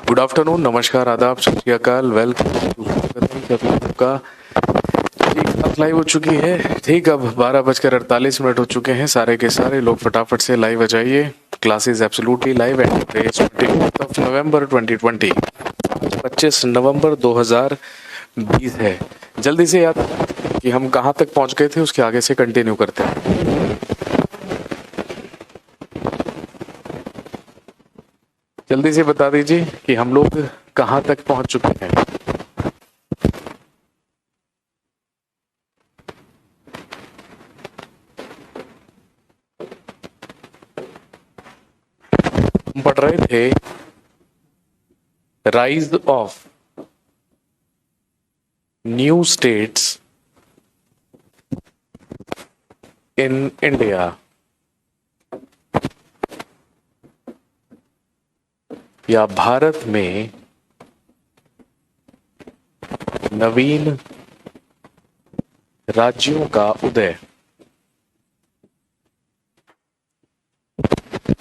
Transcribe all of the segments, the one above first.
Good afternoon, नमस्कार, आदाब, सत श्री अकाल, वेलकम सभी आपका। ठीक, क्लास लाइव हो चुकी है। ठीक, अब 12:48 हो चुके हैं। सारे के सारे लोग फटाफट से लाइव आ जाइए। क्लासेस एब्सोल्युटली लाइव एंड 24 नवंबर 2020, 25 नवंबर 2020 है। जल्दी से याद कि हम कहाँ तक पहुँच गए थे, उसके आगे से कंटिन्यू करते हैं। जल्दी से बता दीजिए कि हम लोग कहाँ तक पहुँच चुके हैं। हम पढ़ रहे थे rise of new states in India, या भारत में नवीन राज्यों का उदय।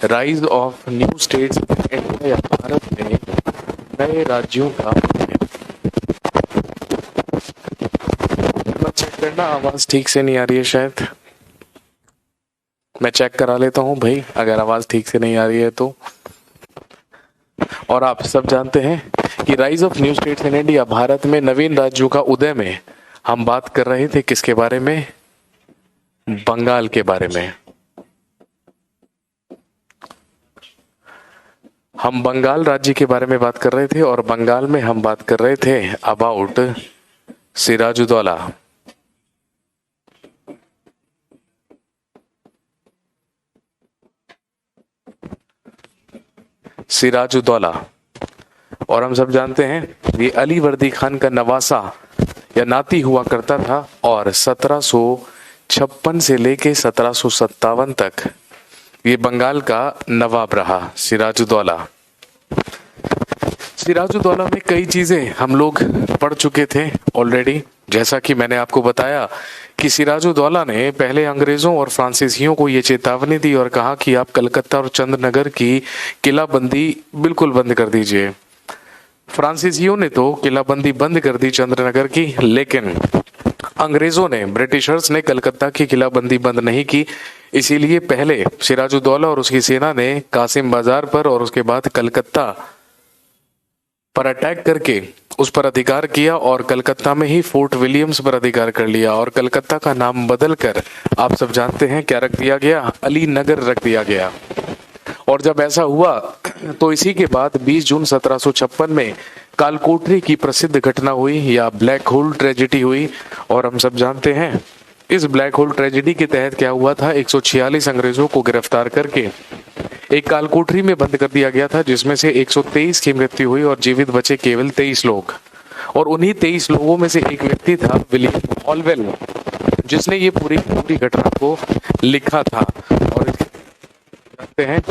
Rise of new states in India, या भारत में नए राज्यों का उदय। चेक करना, आवाज ठीक से नहीं आ रही है शायद। मैं चेक करा लेता हूं भाई, अगर आवाज ठीक से नहीं आ रही है तो। और आप सब जानते हैं कि rise of new states in India, Bharat में नवीन राज्यों का उदय में हम बात कर रहे थे किसके बारे में? बंगाल के बारे में। हम बंगाल राज्य के बारे में बात कर रहे थे, और बंगाल में हम बात कर रहे थे अबाउट सिराजुद्दौला। सिराजुद्दौला, और हम सब जानते हैं ये अली वर्दी खान का नवासा या नाती हुआ करता था, और 1756 से लेके 1757 तक ये बंगाल का नवाब रहा सिराजुद्दौला। सिराजुद्दौला में कई चीजें हम लोग पढ़ चुके थे ऑलरेडी। जैसा कि मैंने आपको बताया कि सिराजुद्दौला ने पहले अंग्रेजों और फ्रांसीसियों को ये चेतावनी दी और कहा कि आप कलकत्ता और चंद्रनगर की किलाबंदी बिल्कुल बंद कर दीजिए। फ्रांसीसियों ने तो किलाबंदी बंद कर दी चंद्रनगर की, लेकिन अंग्रेजों ने, ब्रिटिशर्स ने कलकत्ता की किलाबंदी बंद नहीं की। इसीलिए पहले सिराजुद्दौला और उसकी सेना ने कासिम बाजार पर और उसके बाद कलकत्ता पर अटैक करके उस पर अधिकार किया, और कलकत्ता में ही फोर्ट विलियम्स पर अधिकार कर लिया, और कलकत्ता का नाम बदलकर आप सब जानते हैं क्या रख दिया गया? अली नगर रख दिया गया। और जब ऐसा हुआ तो इसी के बाद 20 जून 1756 में कालकोठरी की प्रसिद्ध घटना हुई, या ब्लैक होल ट्रेजेडी हुई। और हम सब जानते हैं इस ब्लैक होल ट्रेजेडी के तहत क्या हुआ था? 146 अंग्रेजों को गिरफ्तार करके एक कालकोठरी में बंद कर दिया गया था, जिसमें से 123 की मृत्यु हुई और जीवित बचे केवल 23 लोग। और उन्हीं 23 लोगों में से एक व्यक्ति था विलियम ऑलवेल, जिसने ये पूरी घटना को लिखा था। और जानते हैं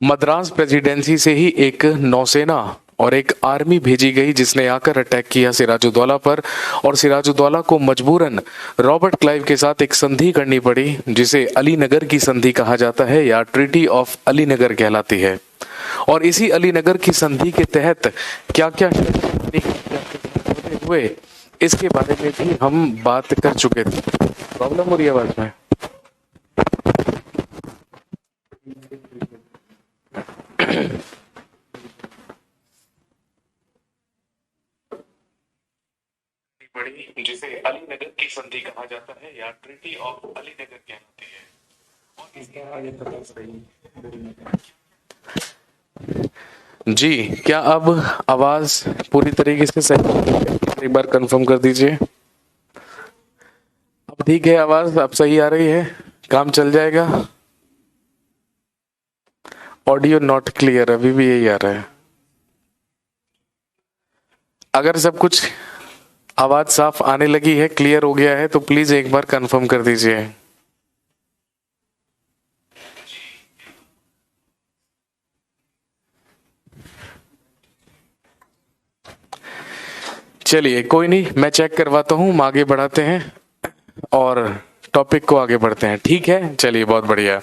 मद्रास प्रेसिडेंसी से ही एक नौसेना और एक आर्मी भेजी गई, जिसने आकर अटैक किया सिराजुद्दौला पर, और सिराजुद्दौला को मजबूरन रॉबर्ट क्लाइव के साथ एक संधि करनी पड़ी, जिसे अलीनगर की संधि कहा जाता है, या ट्रीटी ऑफ अलीनगर कहलाती है। और इसी अलीनगर की संधि के तहत क्या क्या हुए, इसके बारे में भी हम बात कर चुके थे। प्रॉब्लम हो रही है आवाज में? जिसे अलीनगर की संधि कहा जाता है, या ट्रीटी ऑफ अलीनगर कहलाती है। और इसका आगे पता सही जी। क्या अब आवाज पूरी तरीके से सही? एक बार कंफर्म कर दीजिए। अब ठीक है, आवाज अब सही आ रही है, काम चल जाएगा। ऑडियो नॉट क्लियर, अभी भी यही आ रहा है। अगर सब कुछ आवाज साफ आने लगी है, क्लियर हो गया है, तो प्लीज एक बार कंफर्म कर दीजिए। चलिए कोई नहीं, मैं चेक करवाता हूं। हम आगे बढ़ाते हैं और टॉपिक को आगे बढ़ते हैं। ठीक है, चलिए बहुत बढ़िया।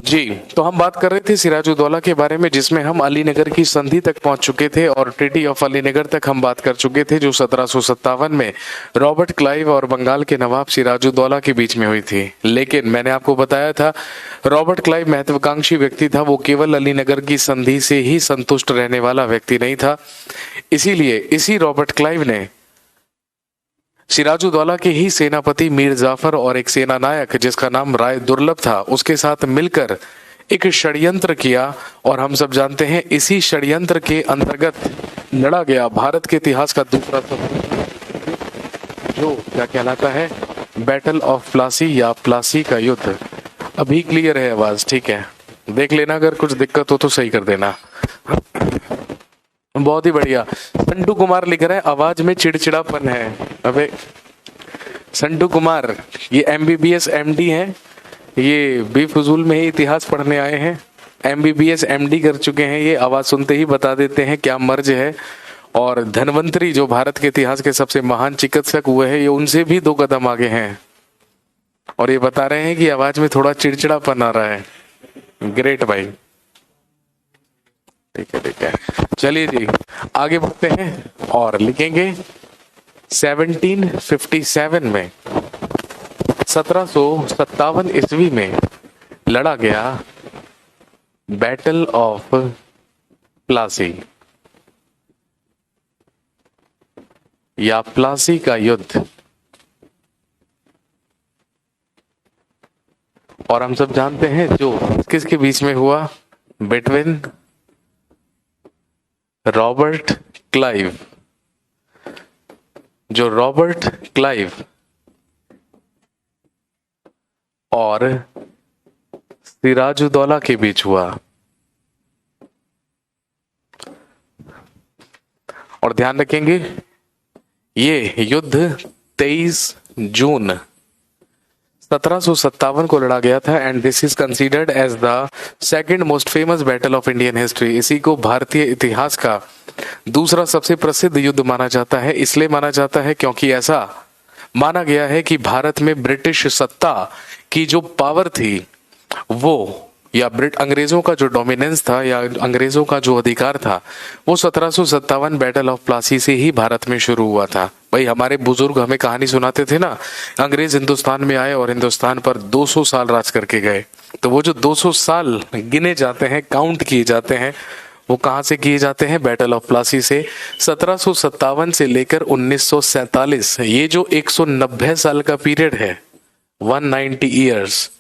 जी, तो हम बात कर रहे थे सिराजुद्दौला के बारे में, जिसमें हम अलीनगर की संधि तक पहुंच चुके थे और ट्रीटी ऑफ अलीनगर तक हम बात कर चुके थे, जो 1757 में रॉबर्ट क्लाइव और बंगाल के नवाब सिराजुद्दौला के बीच में हुई थी। लेकिन मैंने आपको बताया था, रॉबर्ट क्लाइव महत्वाकांक्षी व्यक्ति था, वो केवल अलीनगर की संधि से ही संतुष्ट रहने वाला व्यक्ति नहीं था। इसीलिए इसी रॉबर्ट क्लाइव ने सिराजुद्दौला के ही सेनापति मीर जाफर और एक सेना नायक जिसका नाम राय दुर्लभ था, उसके साथ मिलकर एक षड्यंत्र किया। और हम सब जानते हैं, इसी षड्यंत्र के अंतर्गत लड़ा गया भारत के इतिहास का दूसरा सबसे, जो क्या कहलाता है, बैटल ऑफ प्लासी या प्लासी का युद्ध। अभी क्लियर है आवाज? ठीक है, देख लेना, अगर कुछ दिक्कत हो तो सही कर देना। बहुत ही बढ़िया। संटू कुमार लिख रहा है आवाज में चिड़चिड़ापन है। अबे संटू कुमार, ये MBBS MD हैं, ये बेफजूल में ही इतिहास पढ़ने आए हैं, MBBS MD कर चुके हैं, ये आवाज सुनते ही बता देते हैं क्या मर्ज है। और धन्वंतरी, जो भारत के इतिहास के सबसे महान चिकित्सक हुए हैं, ये उनसे भी 2 कदम आगे हैं और ये बता रहे हैं कि आवाज में थोड़ा चिड़चिड़ापन आ रहा है। ग्रेट भाई, ठीक है ठीक है। चलिए जी, आगे बढ़ते हैं और लिखेंगे 1757 में 1757 ईस्वी में लड़ा गया बैटल ऑफ प्लासी या प्लासी का युद्ध। और हम सब जानते हैं जो किसके बीच में हुआ, बिटवीन रॉबर्ट क्लाइव, जो रॉबर्ट क्लाइव और सिराजुद्दौला के बीच हुआ। और ध्यान रखेंगे, ये युद्ध 23 जून 1757 को लड़ा गया था and this is considered as the second most famous battle of Indian history. इसी को भारतीय इतिहास का दूसरा सबसे प्रसिद्ध युद्ध माना जाता है। इसलिए माना जाता है क्योंकि ऐसा माना गया है कि भारत में ब्रिटिश सत्ता की जो पावर थी वो, या अंग्रेजों का जो डोमिनेंस था, या अंग्रेजों का जो अधिकार था, वो 1757 बैटल ऑफ प्लासी से ही भारत में शुरू हुआ था। भाई हमारे बुजुर्ग हमें कहानी सुनाते थे ना, अंग्रेज हिंदुस्तान में आए और हिंदुस्तान पर 200 साल राज करके गए। तो वो जो 200 साल गिने जाते हैं, काउंट किए जाते हैं, वो कहां से किए जाते हैं? बैटल ऑफ प्लासी से। 1757 से लेकर 1947, ये जो 190 साल का पीरियड है, 190 ईयर्स,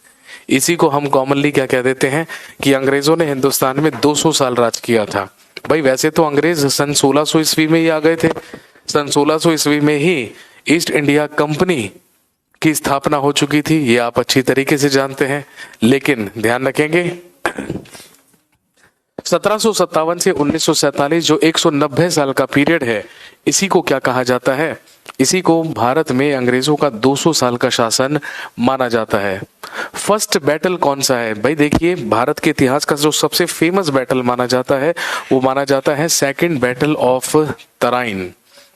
इसी को हम कॉमनली क्या कह देते हैं कि अंग्रेजों ने हिंदुस्तान में 200 साल राज किया था। भाई वैसे तो अंग्रेज सन 1600 ईस्वी में ही आ गए थे, सन 1600 ईस्वी में ही ईस्ट इंडिया कंपनी की स्थापना हो चुकी थी, ये आप अच्छी तरीके से जानते हैं। लेकिन ध्यान रखेंगे, 1757 से 1947 जो 190 साल का पीरियड है, इसी को क्या कहा जाता है? इसी को भारत में अंग्रेजों का 200 साल का शासन माना जाता है। फर्स्ट बैटल कौन सा है? भाई देखिए, भारत के इतिहास का जो सबसे फेमस बैटल माना जाता है, वो माना जाता है सेकंड बैटल ऑफ तराइन,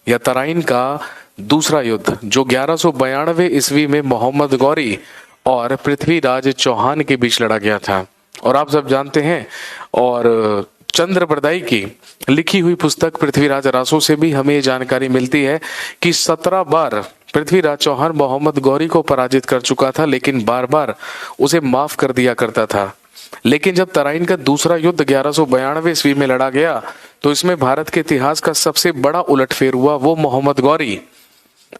या तराइन का दूसरा युद्ध, जो 1192 ईस्वी में मोहम्मद गौरी और पृथ्वीराज चौहान के बीच लड़ा गया था। और आप सब जानते हैं, और चंद्र बरदाई की लिखी हुई पुस्तक पृथ्वीराज रासो से भी हमें जानकारी मिलती है कि 17 बार पृथ्वीराज चौहान मोहम्मद गौरी को पराजित कर चुका था, लेकिन बार बार उसे माफ कर दिया करता था। लेकिन जब तराइन का दूसरा युद्ध 1192 ईस्वी में लड़ा गया, तो इसमें भारत के इतिहास का सबसे बड़ा उलटफेर हुआ। वो मोहम्मद गौरी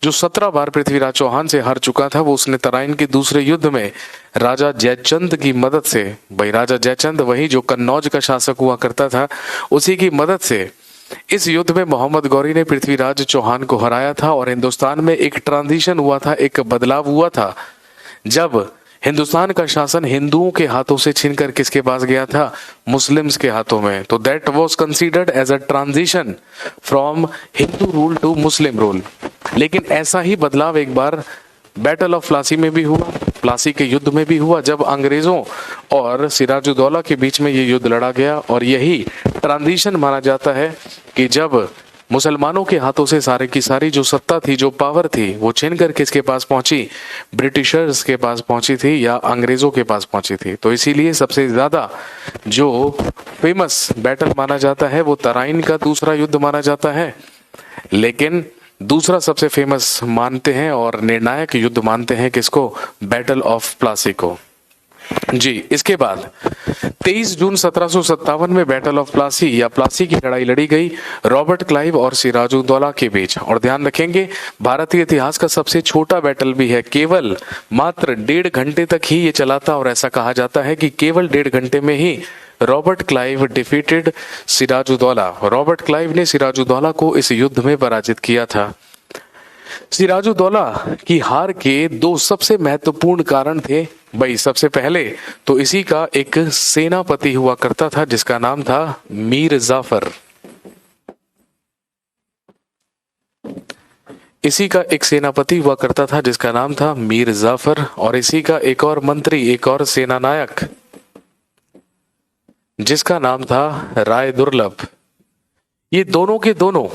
जो 17 बार पृथ्वीराज चौहान से हार चुका था, वो उसने तराइन के दूसरे युद्ध में राजा जयचंद की मदद से, भाई राजा जयचंद वही जो कन्नौज का शासक हुआ करता था, उसी की मदद से इस युद्ध में मोहम्मद गौरी ने पृथ्वीराज चौहान को हराया था। और हिंदुस्तान में एक ट्रांजिशन हुआ था, एक बदलाव हुआ था, जब हिंदुस्तान का शासन हिंदुओं के हाथों से छीनकर किसके पास गया था? मुस्लिम्स के हाथों में। तो that was considered as a transition from Hindu rule to Muslim rule. लेकिन ऐसा ही बदलाव एक बार बैटल ऑफ प्लासी में भी हुआ, प्लासी के युद्ध में भी हुआ, जब अंग्रेजों और सिराजुद्दौला के बीच में ये युद्ध लड़ा गया। और यही ट्रांजिशन माना जाता है कि जब मुसलमानों के हाथों से सारे की सारी जो सत्ता थी, जो पावर थी, वो छीन कर किसके पास पहुंची? ब्रिटिशर्स के पास पहुंची थी या अंग्रेजों के पास पहुंची थी। तो इसीलिए सबसे ज्यादा जो फेमस बैटल माना जाता है वो तराइन का दूसरा युद्ध माना जाता है। लेकिन दूसरा सबसे फेमस मानते हैं और निर्णायक युद्ध मानते हैं किसको? बैटल ऑफ प्लासी को। जी, इसके बाद 23 जून 1757 में बैटल ऑफ प्लासी या प्लासी की लड़ाई लड़ी गई रॉबर्ट क्लाइव और सिराजुद्दौला के बीच। और ध्यान रखेंगे, भारतीय इतिहास का सबसे छोटा बैटल भी है, केवल मात्र 1.5 घंटे तक ही ये चला था। और ऐसा कहा जाता है कि केवल 1.5 घंटे में ही Robert Clive defeated Sirajuddaulah. Robert Clive ने सिराजुद्दौला को इस युद्ध में पराजित किया था। सिराजुद्दौला की हार के 2 सबसे महत्वपूर्ण कारण थे। भाई सबसे पहले तो इसी का एक सेनापति हुआ करता था जिसका नाम था मीर जाफर। इसी का एक सेनापति हुआ करता था जिसका नाम था मीर जाफर। और इसी का एक और मंत्री, एक और सेना नायक जिसका नाम था राय दुर्लभ। ये दोनों के दोनों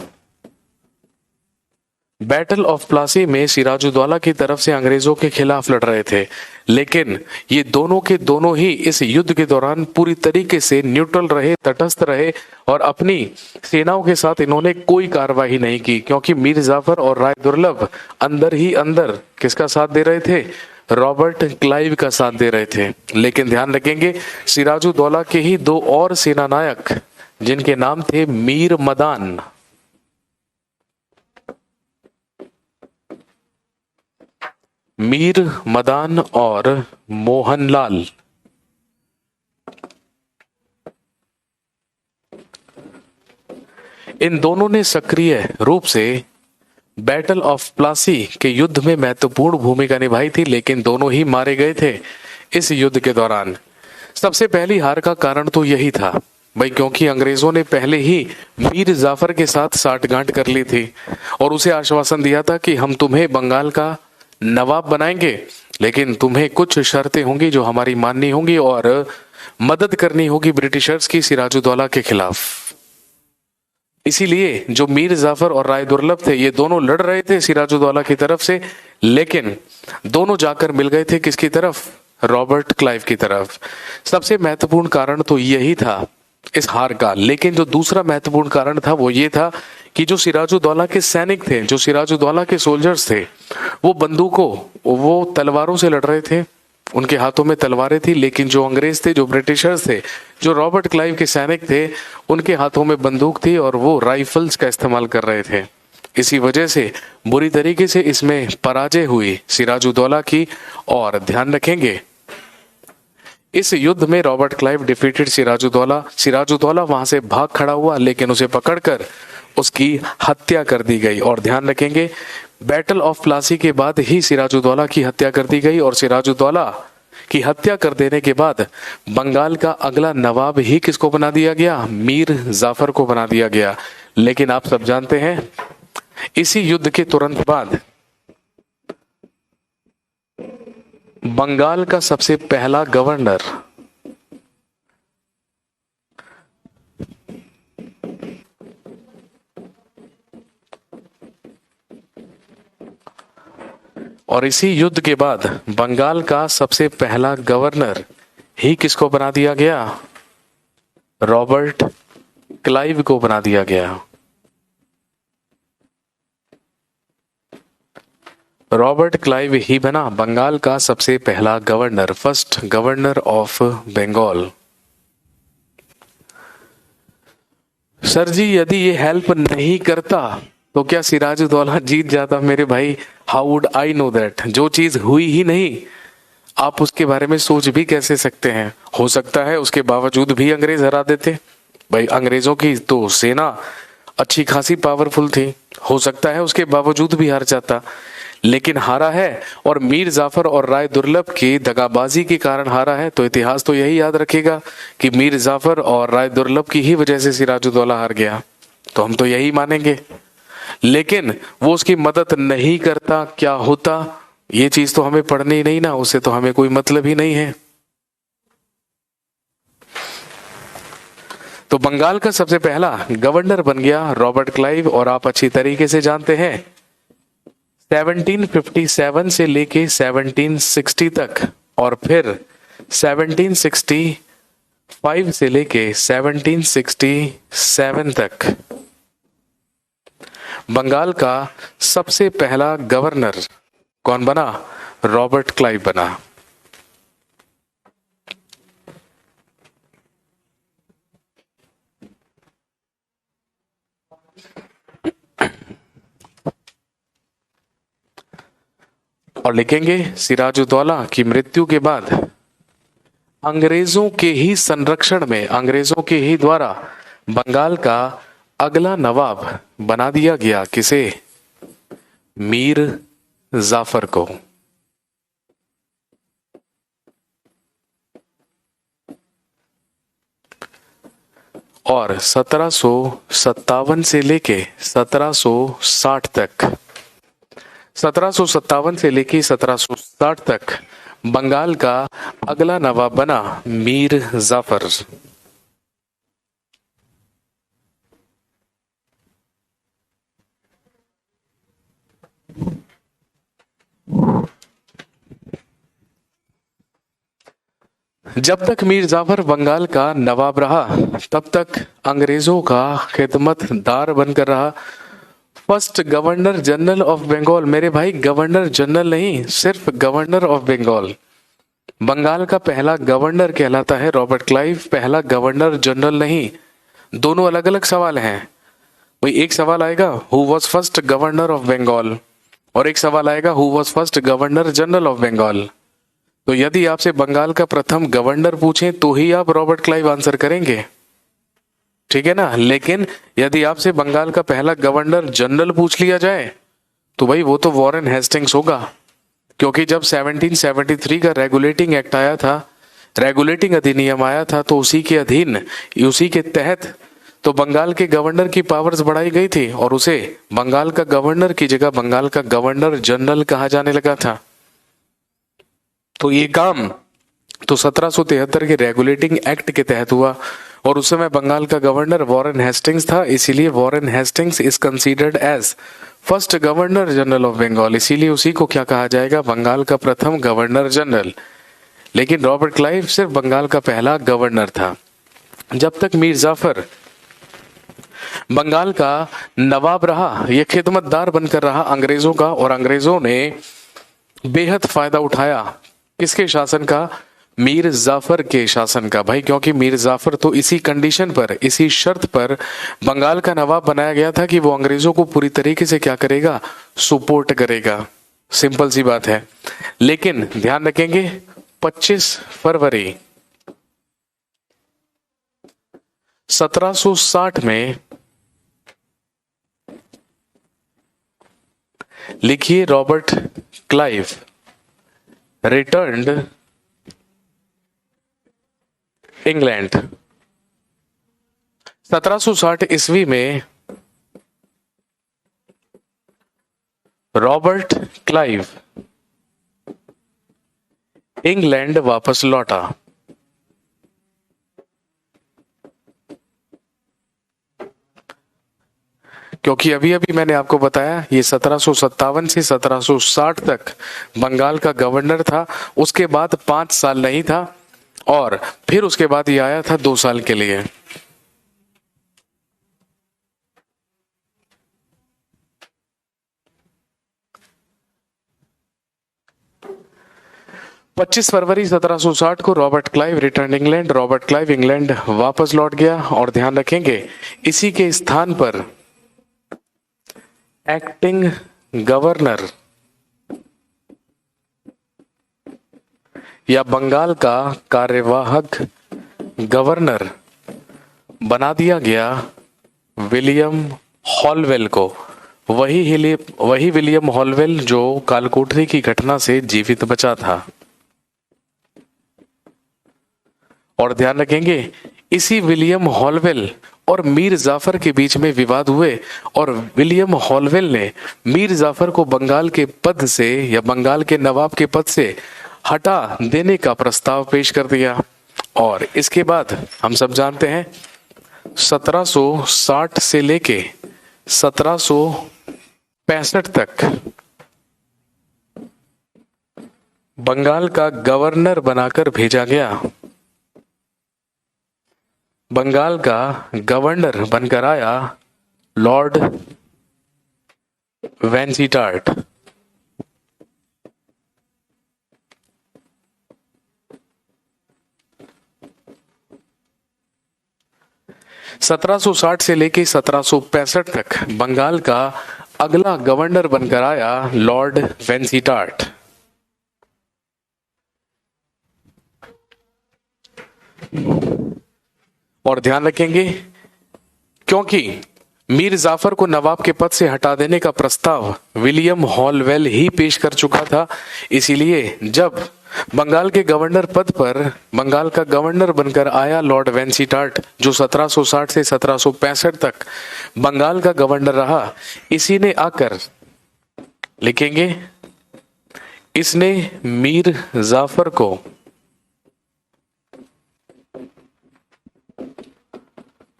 बैटल ऑफ प्लासी में सिराजुद्दौला की तरफ से अंग्रेजों के खिलाफ लड़ रहे थे। लेकिन ये दोनों के दोनों ही इस युद्ध के दौरान पूरी तरीके से न्यूट्रल रहे, तटस्थ रहे और अपनी सेनाओं के साथ इन्होंने कोई कार्रवाई नहीं की, क्योंकि मीर जाफर और राय दुर्लभ अंदर ही अंदर किसका साथ दे रहे थे? रॉबर्ट क्लाइव का साथ दे रहे थे। लेकिन ध्यान रखेंगे, सिराजुद्दौला के ही 2 और सेना नायक जिनके नाम थे मीर मदान और मोहनलाल, इन दोनों ने सक्रिय रूप से बैटल ऑफ प्लासी के युद्ध में महत्वपूर्ण भूमिका निभाई थी। लेकिन दोनों ही मारे गए थे इस युद्ध के दौरान। सबसे पहली हार का कारण तो यही था भाई, क्योंकि अंग्रेजों ने पहले ही मीर जाफर के साथ साठगांठ कर ली थी और उसे आश्वासन दिया था कि हम तुम्हें बंगाल का नवाब बनाएंगे, लेकिन तुम्हें कुछ शर्तें होंगी जो हमारी माननी होंगी और मदद करनी होगी ब्रिटिशर्स की सिराजुद्दौला के खिलाफ। इसीलिए जो मीर जाफर और राय दुर्लभ थे, ये दोनों लड़ रहे थे सिराजुद्दौला की तरफ से, लेकिन दोनों जाकर मिल गए थे किसकी तरफ? रॉबर्ट क्लाइव की तरफ। सबसे महत्वपूर्ण कारण तो यही था इस हार का। लेकिन जो दूसरा महत्वपूर्ण कारण था वो ये था कि जो सिराजुद्दौला के सैनिक थे, जो सिराजुद्दौला के सोल्जर्स थे, वो बंदूकों, वो तलवारों से लड़ रहे थे, उनके हाथों में तलवारें थी। लेकिन जो अंग्रेज थे, जो ब्रिटिशर्स थे, जो रॉबर्ट क्लाइव के सैनिक थे, उनके हाथों में बंदूक थी और वो राइफल्स का इस्तेमाल कर रहे थे। इसी वजह से बुरी तरीके से इसमें पराजय हुई सिराजुद्दौला की। और ध्यान रखेंगे, इस युद्ध में Robert Clive defeated Sirajuddaulah. Sirajuddaulah वहां से भाग खड़ा हुआ, लेकिन उसे पकड़कर उसकी हत्या कर दी गई। और ध्यान रखेंगे, बैटल ऑफ प्लासी के बाद ही सिराजुद्दौला की हत्या कर दी गई। और सिराजुद्दौला की हत्या कर देने के बाद बंगाल का अगला नवाब ही किसको बना दिया गया? मीर जाफर को बना दिया गया। लेकिन आप सब जानते हैं, इसी युद्ध के तुरंत बाद बंगाल का सबसे पहला गवर्नर और इसी युद्ध के बाद बंगाल का सबसे पहला गवर्नर ही किसको बना दिया गया? रॉबर्ट क्लाइव को बना दिया गया। रॉबर्ट क्लाइव ही बना बंगाल का सबसे पहला governor, first governor of Bengal. Sir ji, यदि ये हेल्प नहीं करता तो क्या सिराजुद्दौला जीत जाता? मेरे भाई, how would I know that? जो चीज हुई ही नहीं, आप उसके बारे में सोच भी कैसे सकते हैं? हो सकता है उसके बावजूद भी अंग्रेज हरा देते। भाई, अंग्रेजों की तो सेना अच्छी खासी पावरफुल थी, हो सकता है उसके बावजूद भी हार जाता। लेकिन हारा है, और मीर जाफर और राय दुर्लभ की दगाबाजी के कारण हारा है। तो इतिहास तो यही याद रखेगा कि मीर जाफर और राय दुर्लभ की ही वजह से सिराजुद्दौला हार गया। तो हम तो यही मानेंगे। लेकिन वो उसकी मदद नहीं करता, क्या होता? ये चीज तो हमें पढ़नी ही नहीं ना, उससे तो हमें कोई मतलब ही नहीं है। तो बंगाल का सबसे पहला गवर्नर बन गया रॉबर्ट क्लाइव, और आप अच्छी तरीके से जानते हैं 1757 से लेके 1760 तक, और फिर 1765 से लेके 1767 तक बंगाल का सबसे पहला गवर्नर कौन बना? रॉबर्ट क्लाइव बना। और लिखेंगे सिराजुद्दौला की मृत्यु के बाद अंग्रेजों के ही संरक्षण में, अंग्रेजों के ही द्वारा बंगाल का अगला नवाब बना दिया गया किसे? मीर जाफर को। और 1757 से लेके 1760 तक, 1757 से लेके 1760 तक बंगाल का अगला नवाब बना मीर जाफर। जब तक मीर जाफर बंगाल का नवाब रहा तब तक अंग्रेजों का खिदमतदार बनकर रहा। First governor general of Bengal, मेरे भाई गवर्नर जनरल नहीं, सिर्फ गवर्नर ऑफ बंगाल। बंगाल का पहला गवर्नर कहलाता है रॉबर्ट क्लाइव, पहला गवर्नर जनरल नहीं। दोनों अलग अलग सवाल हैं भाई। एक सवाल आएगा who was first governor of Bengal, और एक सवाल आएगा who was first governor general of Bengal. तो यदि आपसे बंगाल का प्रथम गवर्नर पूछें तो ही आप रॉबर्ट क्लाइव आंसर करेंगे, ठीक है ना। लेकिन यदि आपसे बंगाल का पहला गवर्नर जनरल पूछ लिया जाए तो भाई वो तो वॉरेन हेस्टिंग्स होगा, क्योंकि जब 1773 का रेगुलेटिंग एक्ट आया था, रेगुलेटिंग अधिनियम आया था, तो उसी के अधीन, उसी के तहत तो बंगाल के गवर्नर की पावर्स बढ़ाई गई थी और उसे बंगाल का गवर्नर की जगह बंगाल का गवर्नर जनरल कहा जाने लगा था। तो ये काम तो 1773 के रेगुलेटिंग एक्ट के तहत हुआ, और उस समय बंगाल का गवर्नर वॉरेन हेस्टिंग्स था, इसीलिए Warren Hastings is considered as first governor general of Bengal, इसीलिए उसी को क्या कहा जाएगा? बंगाल का प्रथम गवर्नर जनरल। लेकिन रॉबर्ट क्लाइव सिर्फ बंगाल का पहला गवर्नर था। जब तक मीर जाफर बंगाल का नवाब रहा, यह खिदमतदार बनकर रहा अंग्रेजों का, और अंग्रेजों ने बेहद फायदा उठाया किसके शासन का? मीर जाफर के शासन का भाई, क्योंकि मीर जाफर तो इसी कंडीशन पर, इसी शर्त पर बंगाल का नवाब बनाया गया था कि वो अंग्रेजों को पूरी तरीके से क्या करेगा? सपोर्ट करेगा। सिंपल सी बात है। लेकिन ध्यान रखेंगे 25 फरवरी 1760 में लिखिए रॉबर्ट क्लाइव रिटर्न्ड इंग्लैंड। 1760 ईस्वी में रॉबर्ट क्लाइव इंग्लैंड वापस लौटा। क्योंकि अभी अभी मैंने आपको बताया ये 1757 से 1760 तक बंगाल का गवर्नर था, उसके बाद 5 साल नहीं था, और फिर उसके बाद ये आया था 2 साल के लिए। पच्चीस फरवरी 1760 को Robert Clive return England, Robert Clive England वापस लौट गया। और ध्यान रखेंगे इसी के स्थान पर एक्टिंग गवर्नर या बंगाल का कार्यवाहक गवर्नर बना दिया गया विलियम हॉलवेल को। वही विलियम हॉलवेल जो कालकोठरी की घटना से जीवित बचा था। और ध्यान रखेंगे इसी विलियम हॉलवेल और मीर जाफर के बीच में विवाद हुए, और विलियम हॉलवेल ने मीर जाफर को बंगाल के पद से या बंगाल के नवाब के पद से हटा देने का प्रस्ताव पेश कर दिया। और इसके बाद हम सब जानते हैं 1760 से लेके 1765 तक बंगाल का गवर्नर बनाकर भेजा गया। बंगाल का गवर्नर बनकर आया लॉर्ड वेंसीटार्ट। सत्रह सौ साठ से लेके 1765 तक बंगाल का अगला गवर्नर बनकर आया लॉर्ड वेंसीटार्ट। और ध्यान रखेंगे, क्योंकि मीर जाफर को नवाब के पद से हटा देने का प्रस्ताव विलियम हॉलवेल ही पेश कर चुका था, इसीलिए जब बंगाल के गवर्नर पद पर बंगाल का गवर्नर बनकर आया लॉर्ड वेंसीटार्ट, जो 1760 से 1765 तक बंगाल का गवर्नर रहा, इसी ने आकर लिखेंगे, इसने मीर जाफर को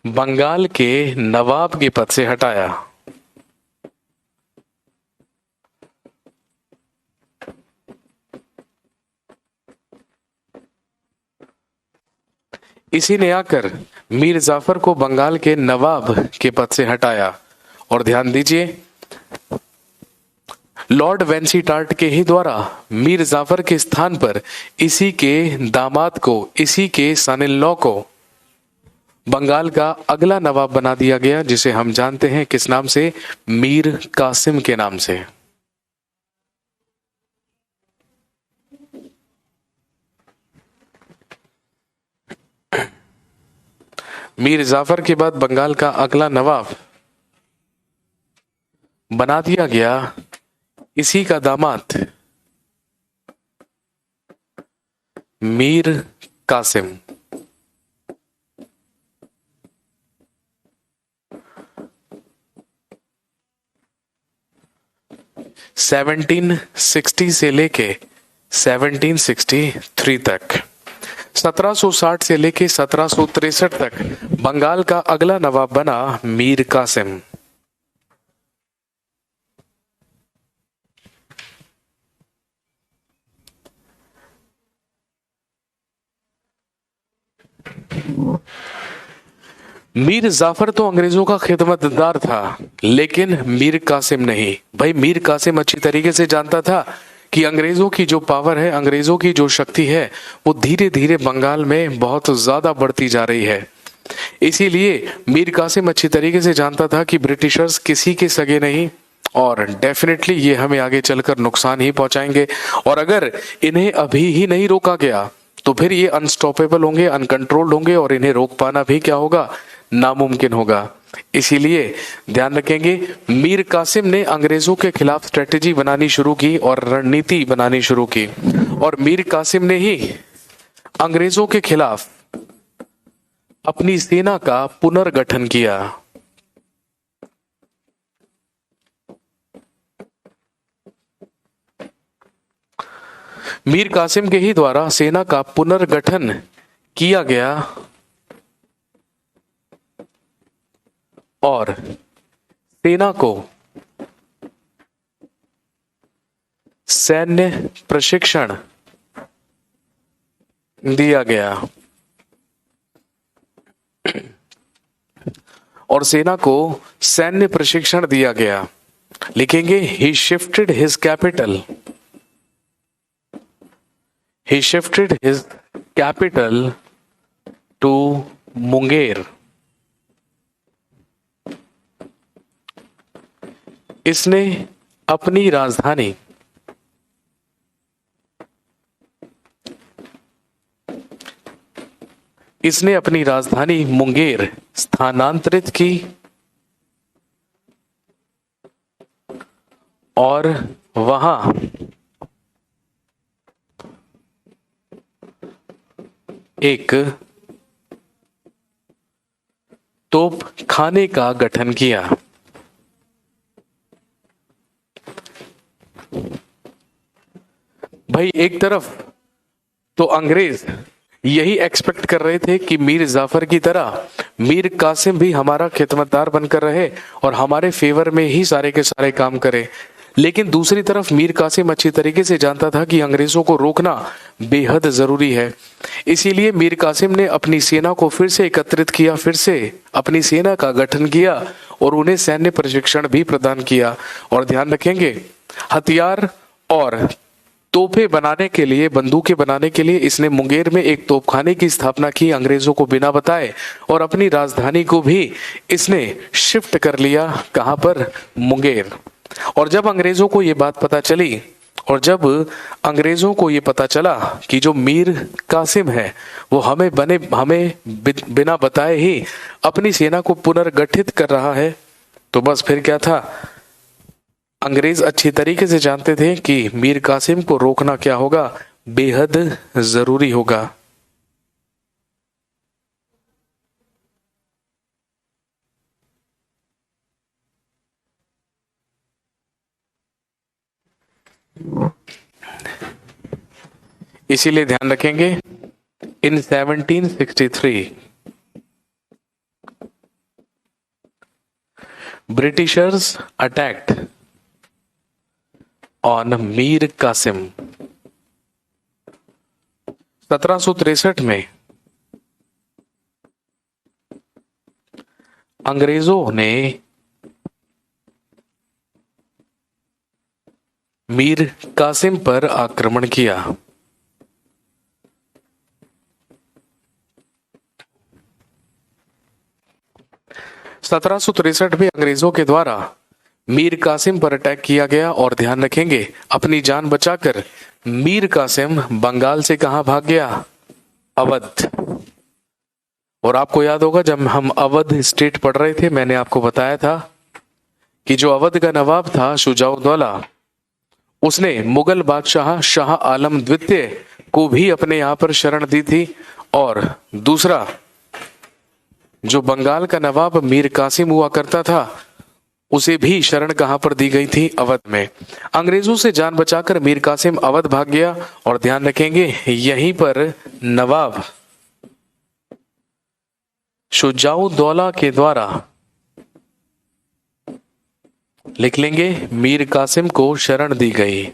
बंगाल के नवाब के पद से हटाया। इसी ने आकर मीर जाफर को बंगाल के नवाब के पद से हटाया। और ध्यान दीजिए, लॉर्ड वेंसीटार्ट के ही द्वारा मीर जाफर के स्थान पर इसी के दामाद को, इसी के सन इन लॉ को बंगाल का अगला नवाब बना दिया गया, जिसे हम जानते हैं किस नाम से, मीर कासिम के नाम से। मीर जाफर के बाद बंगाल का अगला नवाब बना दिया गया इसी का दामाद मीर कासिम। सेवनटीन 1760 से लेके 1763 तक, 1760 से लेके 1763 तक बंगाल का अगला नवाब बना मीर कासिम। मीर जाफर तो अंग्रेजों का खिदमतदार था, लेकिन मीर कासिम नहीं। भाई मीर कासिम अच्छी तरीके से जानता था कि अंग्रेजों की जो पावर है, अंग्रेजों की जो शक्ति है, वो धीरे धीरे बंगाल में बहुत ज्यादा बढ़ती जा रही है। इसीलिए मीर कासिम अच्छी तरीके से जानता था कि ब्रिटिशर्स किसी के सगे नहीं और डेफिनेटली ये हमें आगे चलकर नुकसान ही पहुंचाएंगे, और अगर इन्हें अभी ही नहीं रोका गया तो फिर ये अनस्टॉपेबल होंगे, अनकंट्रोल्ड होंगे, और इन्हें रोक पाना भी क्या होगा, नामुमकिन होगा। इसीलिए ध्यान रखेंगे, मीर कासिम ने अंग्रेजों के खिलाफ स्ट्रेटेजी बनानी शुरू की और रणनीति बनानी शुरू की, और मीर कासिम ने ही अंग्रेजों के खिलाफ अपनी सेना का पुनर्गठन किया। मीर कासिम के ही द्वारा सेना का पुनर्गठन किया गया और सेना को सैन्य प्रशिक्षण दिया गया और सेना को सैन्य प्रशिक्षण दिया गया। लिखेंगे, he shifted his capital, he shifted his capital to Munger. इसने अपनी राजधानी मुंगेर स्थानांतरित की और वहां एक तोप खाने का गठन किया। भाई एक तरफ तो अंग्रेज यही एक्सपेक्ट कर रहे थे कि मीर जाफर की तरह मीर कासिम भी हमारा खिदमतदार बनकर रहे और हमारे फेवर में ही सारे के सारे काम करे। लेकिन दूसरी तरफ मीर कासिम अच्छी तरीके से जानता था कि अंग्रेजों को रोकना बेहद जरूरी है। इसीलिए मीर कासिम ने अपनी सेना को फिर से एकत्रित किया, फिर से अपनी सेना का गठन किया और उन्हें सैन्य प्रशिक्षण भी प्रदान किया। और ध्यान रखेंगे, हथियार और तोपें बनाने के लिए, बंदूकें बनाने के लिए इसने मुंगेर में एक तोपखाने की स्थापना की अंग्रेजों को बिना बताए, और अपनी राजधानी को भी इसने शिफ्ट कर लिया। कहां पर? मुंगेर। और जब अंग्रेजों को ये बात पता चली, और जब अंग्रेजों को ये पता चला कि जो मीर कासिम है वो हमें बिना बताए ही अपनी सेना को पुनर्गठित कर रहा है, तो बस फिर क्या था, अंग्रेज अच्छी तरीके से जानते थे कि मीर कासिम को रोकना क्या होगा, बेहद जरूरी होगा। इसीलिए ध्यान रखेंगे, in 1763 Britishers attacked on Mir Qasim. 1763 में अंग्रेजों ने मीर कासिम पर आक्रमण किया। सत्रह सौ तिरसठ में अंग्रेजों के द्वारा मीर कासिम पर अटैक किया गया। और ध्यान रखेंगे, अपनी जान बचाकर मीर कासिम बंगाल से कहां भाग गया? अवध। और आपको याद होगा, जब हम अवध स्टेट पढ़ रहे थे, मैंने आपको बताया था कि जो अवध का नवाब था शुजाउद्दौला, उसने मुगल बादशाह शाह आलम द्वितीय को भी अपने यहां पर शरण दी थी। और दूसरा, जो बंगाल का नवाब मीर कासिम हुआ करता था, उसे भी शरण कहां पर दी गई थी? अवध में। अंग्रेजों से जान बचाकर मीर कासिम अवध भाग गया। और ध्यान रखेंगे, यहीं पर नवाब शुजाउद्दौला के द्वारा, लिख लेंगे, मीर कासिम को शरण दी गई।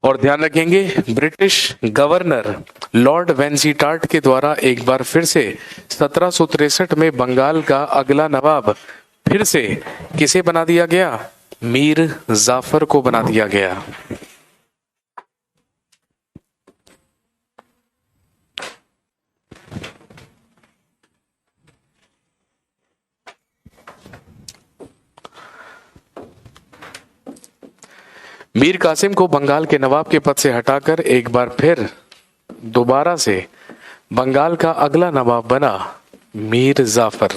और ध्यान रखेंगे, ब्रिटिश गवर्नर लॉर्ड वेंसीटार्ट के द्वारा एक बार फिर से 1763 में बंगाल का अगला नवाब फिर से किसे बना दिया गया? मीर जाफर को बना दिया गया। मीर कासिम को बंगाल के नवाब के पद से हटाकर एक बार फिर दोबारा से बंगाल का अगला नवाब बना मीर जाफर।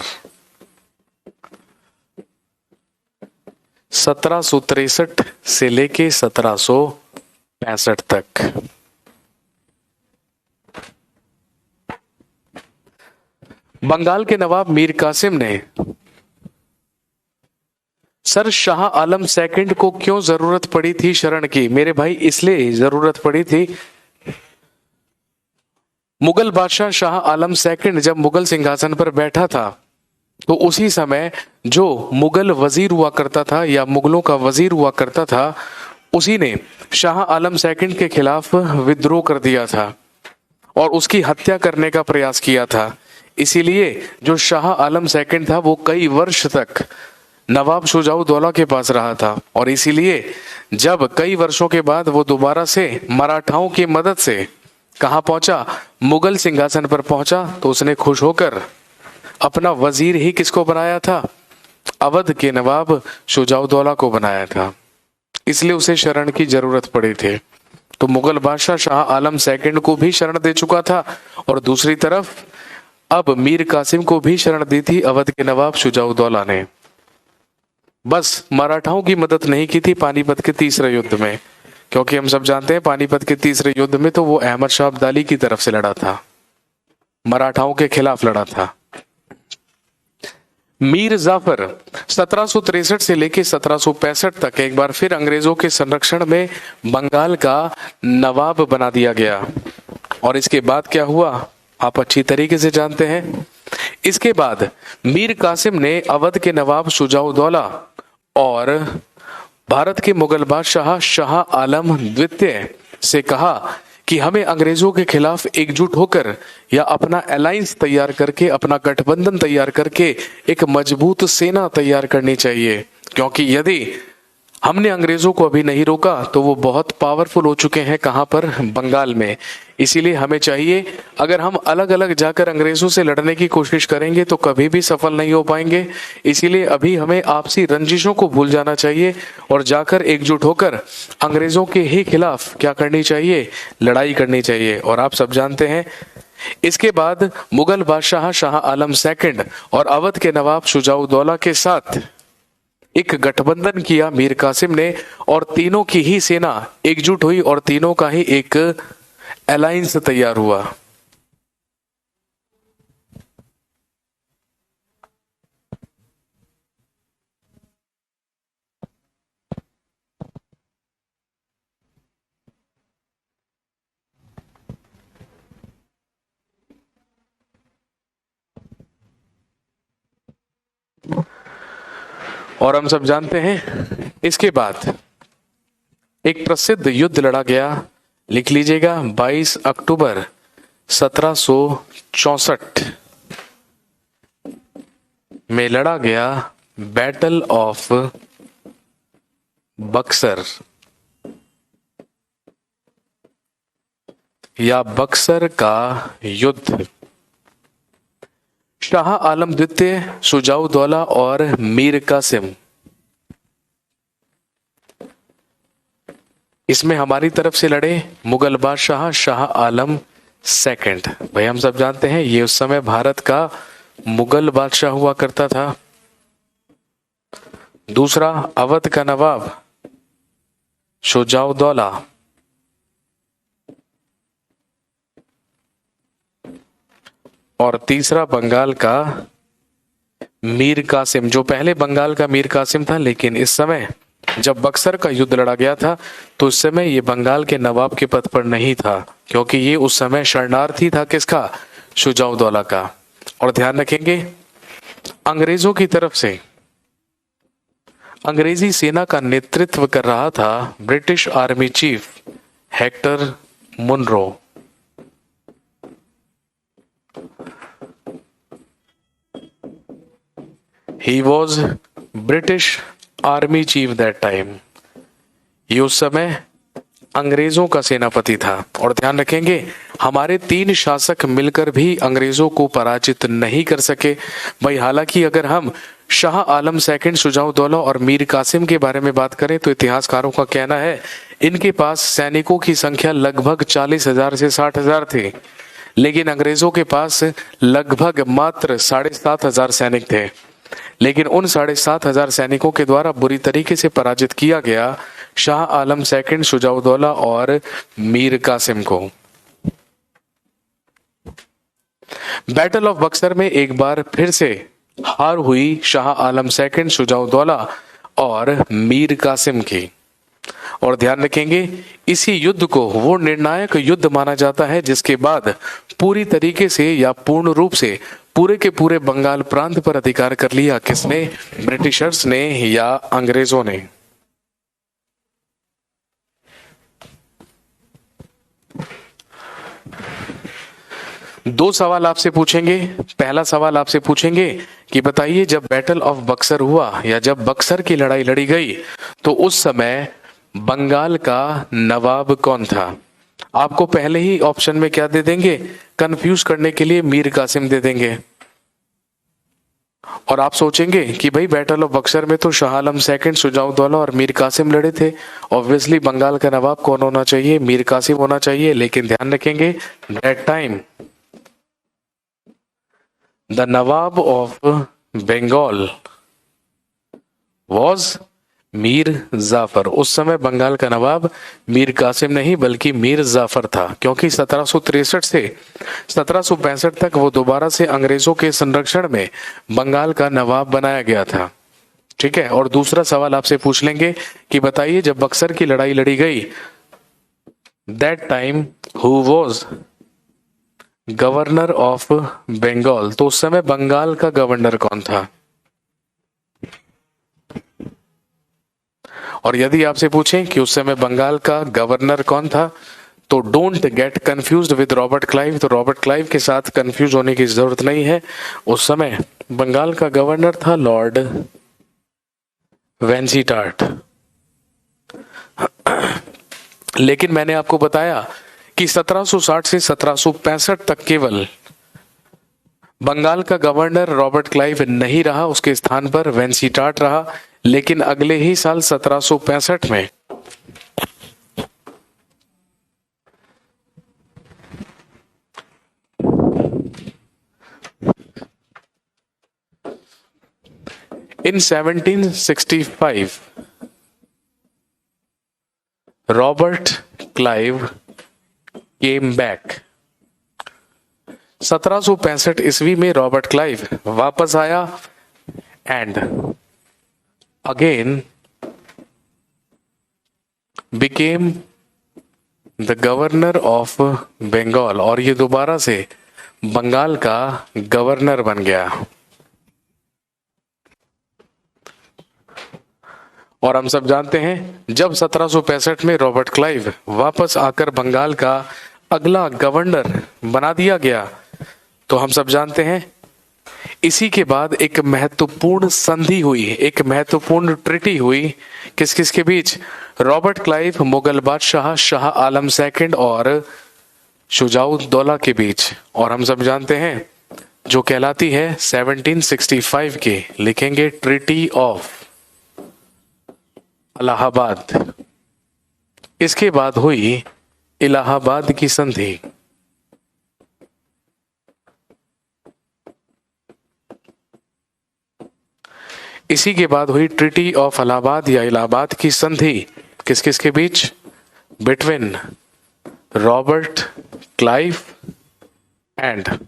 1763 से लेके 1765 तक। बंगाल के नवाब मीर कासिम ने सर शाह आलम सेकंड को क्यों जरूरत पड़ी थी शरण की? मेरे भाई, इसलिए जरूरत पड़ी थी, मुगल बादशाह शाह आलम सेकंड जब मुगल सिंहासन पर बैठा था, तो उसी समय जो मुगल वजीर हुआ करता था या मुगलों का वजीर हुआ करता था, उसी ने शाह आलम सेकंड के खिलाफ विद्रोह कर दिया था और उसकी हत्या करने का प्रयास किया था। इसीलिए जो शाह आलम सेकंड था वो कई वर्ष तक नवाब शुजाउद्दौला के पास रहा था। और इसीलिए जब कई वर्षों के बाद वो दोबारा से मराठाओं की मदद से कहां पहुंचा? मुगल सिंहासन पर पहुंचा, तो उसने खुश होकर अपना वजीर ही किसको बनाया था? अवध के नवाब शुजाउद्दौला को बनाया था। इसलिए उसे शरण की जरूरत पड़ी थी। तो मुगल बादशाह शाह आलम सेकंड को भी शरण दे चुका था और दूसरी तरफ अब मीर कासिम को भी शरण दी थी अवध के नवाब शुजाउद्दौला ने। बस मराठाओं की मदद नहीं की थी पानीपत के तीसरे युद्ध में, क्योंकि हम सब जानते हैं पानीपत के तीसरे युद्ध में तो वो अहमद शाह अब्दाली की तरफ से लड़ा था, मराठाओं के खिलाफ लड़ा था। मीर जाफर 1763 से लेकर 1765 तक एक बार फिर अंग्रेजों के संरक्षण में बंगाल का नवाब बना दिया गया। और इसके बाद क्या हुआ आप अच्छी तरीके से जानते हैं। इसके बाद मीर कासिम ने अवध के नवाब शुजाउद्दौला और भारत के मुगल बादशाह शाह आलम द्वितीय से कहा कि हमें अंग्रेजों के खिलाफ एकजुट होकर या अपना अलायंस तैयार करके, अपना गठबंधन तैयार करके एक मजबूत सेना तैयार करनी चाहिए, क्योंकि यदि हमने अंग्रेजों को अभी नहीं रोका तो वो बहुत पावरफुल हो चुके हैं। कहां पर? बंगाल में। इसीलिए हमें चाहिए, अगर हम अलग अलग जाकर अंग्रेजों से लड़ने की कोशिश करेंगे तो कभी भी सफल नहीं हो पाएंगे। इसीलिए अभी हमें आपसी रंजिशों को भूल जाना चाहिए और जाकर एकजुट होकर अंग्रेजों के ही खिलाफ क्या करनी चाहिए? लड़ाई करनी चाहिए। और आप सब जानते हैं इसके बाद मुगल बादशाह शाह आलम सेकंड और अवध के नवाब शुजाउद्दौला के साथ एक गठबंधन किया मीर कासिम ने, और तीनों की ही सेना एकजुट हुई और तीनों का ही एक अलायंस तैयार हुआ। और हम सब जानते हैं इसके बाद एक प्रसिद्ध युद्ध लड़ा गया, लिख लीजिएगा, 22 अक्टूबर 1764 में लड़ा गया बैटल ऑफ बक्सर या बक्सर का युद्ध। शाह आलम द्वितीय, शुजाउद्दौला और मीर कासिम, इसमें हमारी तरफ से लड़े मुगल बादशाह शाह आलम सेकंड। भाई हम सब जानते हैं ये उस समय भारत का मुगल बादशाह हुआ करता था। दूसरा अवध का नवाब शुजाउद्दौला, और तीसरा बंगाल का मीर कासिम, जो पहले बंगाल का मीर कासिम था, लेकिन इस समय जब बक्सर का युद्ध लड़ा गया था तो उस समय ये बंगाल के नवाब के पद पर नहीं था, क्योंकि ये उस समय शरणार्थी था किसका? शुजाउद्दौला का। और ध्यान रखेंगे अंग्रेजों की तरफ से अंग्रेजी सेना का नेतृत्व कर रहा था British army chief Hector Munro. He was British Army Chief that time। ये उस समय अंग्रेजों का सेनापति था। और ध्यान रखेंगे हमारे 3 शासक मिलकर भी अंग्रेजों को पराजित नहीं कर सके। भाई हालांकि अगर हम शाह आलम सेकंड, शुजाउद्दौला और मीर कासिम के बारे में बात करें तो इतिहासकारों का कहना है इनके पास सैनिकों की संख्या लगभग 40,000 से 60,000 थे, लेकिन अंग्रेजों के पास लगभग मात्र 7,500 सैनिक थे। लेकिन उन 7,500 सैनिकों के द्वारा बुरी तरीके से पराजित किया गया शाह आलम सेकंड, शुजाउद्दौला और मीर कासिम को। बैटल ऑफ बक्सर में एक बार फिर से हार हुई शाह आलम सेकंड, शुजाउद्दौला और मीर कासिम की। और ध्यान रखेंगे इसी युद्ध को वो निर्णायक युद्ध माना जाता है जिसके बाद पूरी तरीके से या पूर्ण रूप से पूरे के पूरे बंगाल प्रांत पर अधिकार कर लिया किसने? ब्रिटिशर्स ने या अंग्रेजों ने। दो सवाल आपसे पूछेंगे। पहला सवाल आपसे पूछेंगे कि बताइए जब बैटल ऑफ बक्सर हुआ या जब बक्सर की लड़ाई लड़ी गई तो उस समय बंगाल का नवाब कौन था? आपको पहले ही ऑप्शन में क्या दे देंगे? कंफ्यूज करने के लिए मीर कासिम दे देंगे। और आप सोचेंगे कि भाई बैटल ऑफ बक्सर में तो शाह आलम सेकंड, शुजाउद्दौला और मीर कासिम लड़े थे, ऑब्वियसली बंगाल का नवाब कौन होना चाहिए? मीर कासिम होना चाहिए। लेकिन ध्यान रखेंगे that time the nawab of Bengal was Mir Jafar. उस समय बंगाल का नवाब मीर कासिम नहीं बल्कि मीर जाफर था, क्योंकि 1763 से 1765 तक वो दोबारा से अंग्रेजों के संरक्षण में बंगाल का नवाब बनाया गया था। ठीक है। और दूसरा सवाल आपसे पूछ लेंगे कि बताइए, जब बक्सर की लड़ाई लड़ी गई, that time who was governor of Bengal, तो उस समय बंगाल का गवर्नर कौन था? और यदि आपसे पूछें कि उस समय बंगाल का गवर्नर कौन था, तो don't get confused with Robert Clive. तो रॉबर्ट क्लाइव के साथ कंफ्यूज होने की जरूरत नहीं है। उस समय बंगाल का गवर्नर था लॉर्ड वेंजीटार्ट। लेकिन मैंने आपको बताया कि 1760 से 1765 तक केवल बंगाल का गवर्नर रॉबर्ट क्लाइव नहीं रहा, उसके स्थान पर वेंसीटार्ट रहा। लेकिन अगले ही साल 1765 में in 1765 Robert Clive came back. 1765 ईस्वी में रॉबर्ट क्लाइव वापस आया and again became the governor of Bengal, और ये दोबारा से बंगाल का गवर्नर बन गया। और हम सब जानते हैं, जब 1765 में रॉबर्ट क्लाइव वापस आकर बंगाल का अगला गवर्नर बना दिया गया, तो हम सब जानते हैं इसी के बाद एक महत्वपूर्ण संधि हुई, एक महत्वपूर्ण ट्रीटी हुई। किस किस के बीच? रॉबर्ट क्लाइव, मुगल बादशाह शाह आलम सेकंड और शुजाउद्दौला के बीच। और हम सब जानते हैं जो कहलाती है 1765 के, लिखेंगे ट्रीटी ऑफ इलाहाबाद। इसके बाद हुई इलाहाबाद की संधि। इसी के बाद हुई ट्रीटी ऑफ इलाहाबाद या इलाहाबाद की संधि। किस किस के बीच? Between Robert Clive and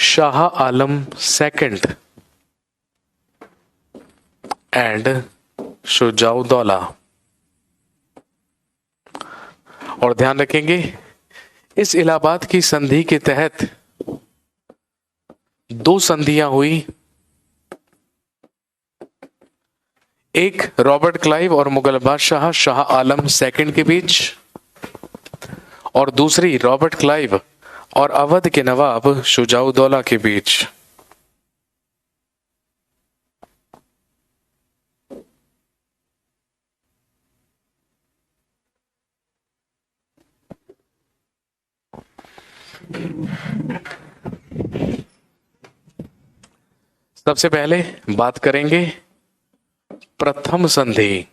Shah Alam second and Shujauddaulah. और ध्यान रखेंगे, इस इलाहाबाद की संधि के तहत दो संधियां हुई, एक रॉबर्ट क्लाइव और मुगल बादशाह शाह आलम सेकंड के बीच, और दूसरी रॉबर्ट क्लाइव और अवध के नवाब शुजाउद्दौला के बीच। सबसे पहले बात करेंगे प्रथम संधि,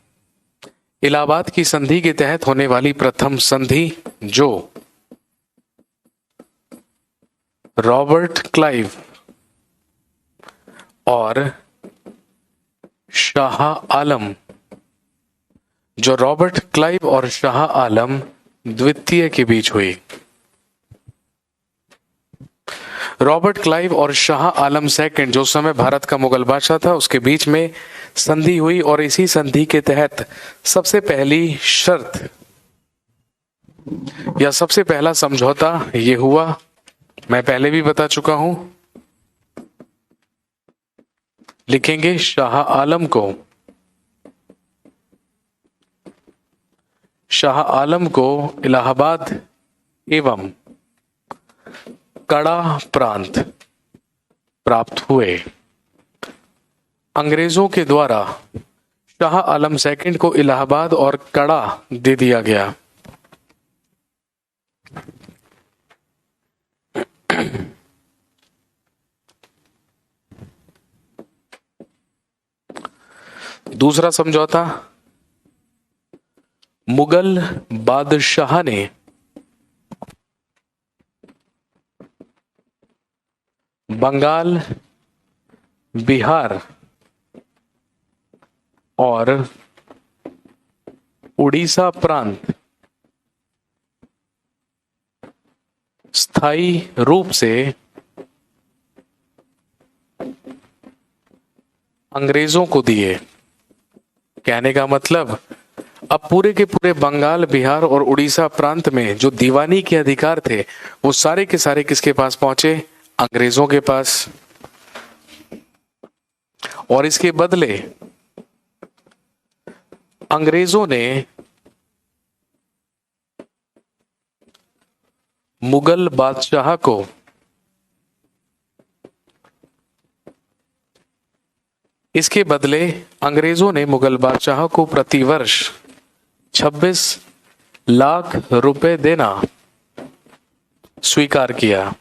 इलाहाबाद की संधि के तहत होने वाली प्रथम संधि, जो रॉबर्ट क्लाइव और शाह आलम, जो रॉबर्ट क्लाइव और शाह आलम द्वितीय के बीच हुई। रॉबर्ट क्लाइव और शाह आलम सेकंड, जो समय भारत का मुगल बादशाह था, उसके बीच में संधि हुई। और इसी संधि के तहत सबसे पहली शर्त या सबसे पहला समझौता ये हुआ, मैं पहले भी बता चुका हूं, लिखेंगे शाह आलम को इलाहाबाद एवं कड़ा प्रांत प्राप्त हुए। अंग्रेजों के द्वारा शाह आलम सेकंड को इलाहाबाद और कड़ा दे दिया गया। दूसरा समझौता, मुगल बादशाह ने बंगाल, बिहार और उड़ीसा प्रांत स्थायी रूप से अंग्रेजों को दिए। कहने का मतलब अब पूरे के पूरे बंगाल, बिहार और उड़ीसा प्रांत में जो दीवानी के अधिकार थे वो सारे के सारे किसके पास पहुंचे? अंग्रेजों के पास। और इसके बदले अंग्रेजों ने मुगल बादशाह को प्रतिवर्ष 26 लाख रुपए देना स्वीकार किया।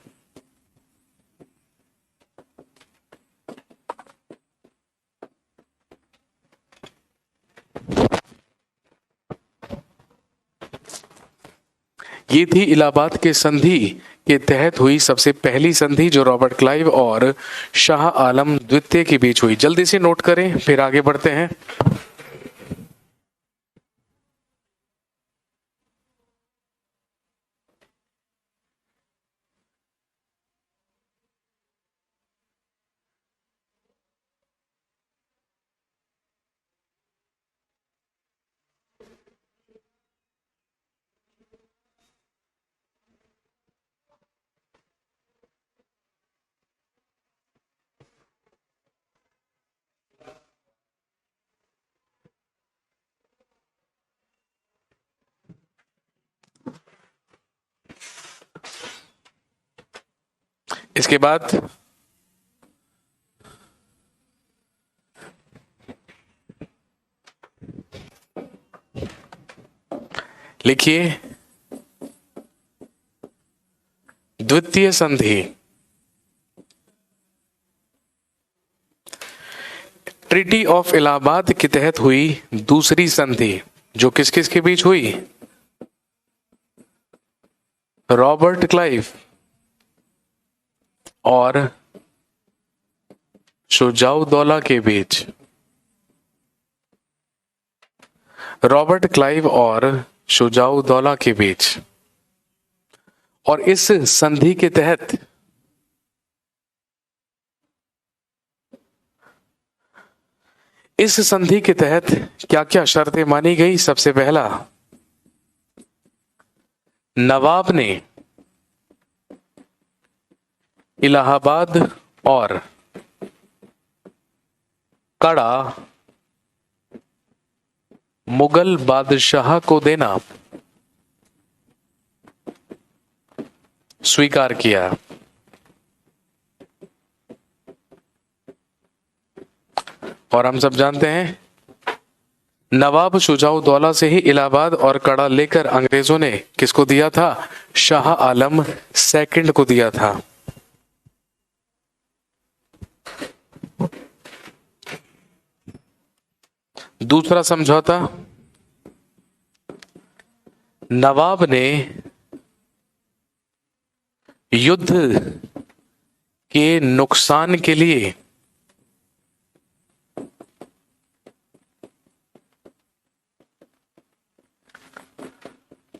ये थी इलाहाबाद के संधि के तहत हुई सबसे पहली संधि जो रॉबर्ट क्लाइव और शाह आलम द्वितीय के बीच हुई। जल्दी से नोट करें, फिर आगे बढ़ते हैं। इसके बाद लिखिए द्वितीय संधि। ट्रीटी ऑफ इलाहाबाद के तहत हुई दूसरी संधि जो किस किस के बीच हुई? रॉबर्ट क्लाइव और शुजाउद्दौला के बीच। रॉबर्ट क्लाइव और शुजाउद्दौला के बीच। और इस संधि के तहत क्या क्या शर्तें मानी गई? सबसे पहला, नवाब ने इलाहाबाद और कड़ा मुगल बादशाह को देना स्वीकार किया। और हम सब जानते हैं नवाब शुजाउद्दौला से ही इलाहाबाद और कड़ा लेकर अंग्रेजों ने किसको दिया था? शाह आलम सेकंड को दिया था। दूसरा समझौता, नवाब ने युद्ध के नुकसान के लिए